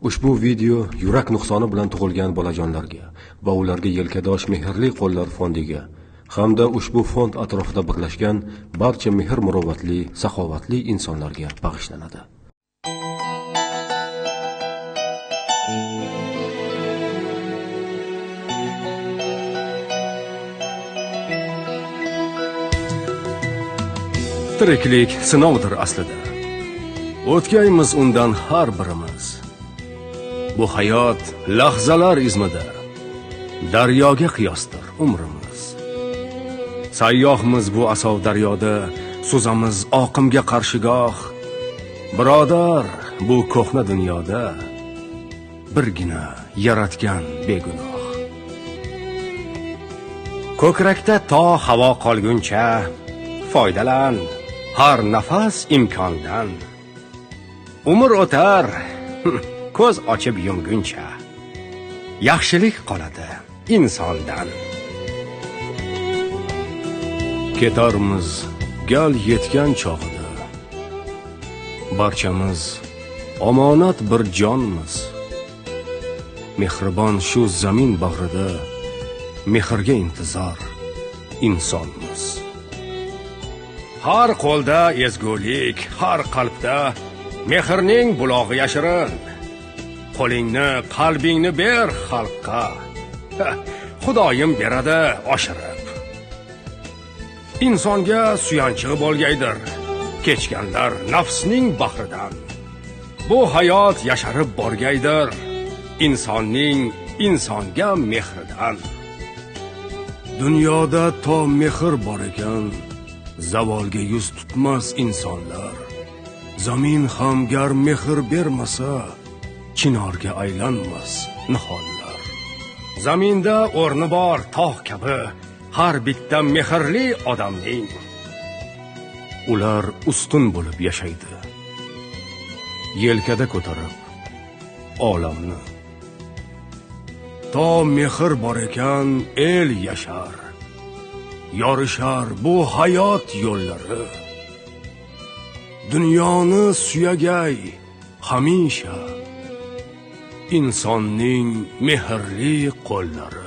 Ushbu video yurak nuqsoni bilan tug'ilgan bolajonlarga va ularga yelkadosh mehrli qo'llar fondiga hamda ushbu fond atrofida birlashgan barcha mehr muruvvatli, saxovatli insonlarga bag'ishlanadi. Tiriklik sinovdir aslida. O'tganmiz undan har birimiz. Bu hayot lahzalar izmida, daryoga qiyosdir umrimiz. Sayyohmiz bu asov daryoda, suzamiz oqimga qarshigoh. Birodar, bu ko'hna dunyoda birgina yaratgan begunoh. Ko'krakda to havo qolguncha foydalan har nafas imkondan. Umr o'tar, ko'z ochib yumguncha yaxshilik qoladi insondan. Ketarmiz gal yetgan chog'ida, barchamiz omonat bir jonmiz. Mehribon shu zamin bag'rida mehrga intizor insonmiz. Har qo'lda ezgulik, har qalbda mehrning bulog'i yashirin. Qo'lingni, qalbingni ber xalqqa, Xudoyim beradi oshirib. Insonga suyanchig'i bo'lgaydir kechganlar nafsning bahridan. Bu hayot yasharib borgaydir insonning insonga mehridan. Dunyoda to mehr bor ekan, zavolga yuz tutmas insonlar. Zamin ham gar mehr bermasa, chinorga aylanmas nihollar. Zaminda o'rni bor tog' kabi har bitta mehrli odamning. Ular ustun bo'lib yashaydi, yelkada ko'tarib olamni. To mehr bor ekan el yashar, yorishar bu hayot yo'llari. Dunyoni suyagay hamisha insonning mehrli qo'llari.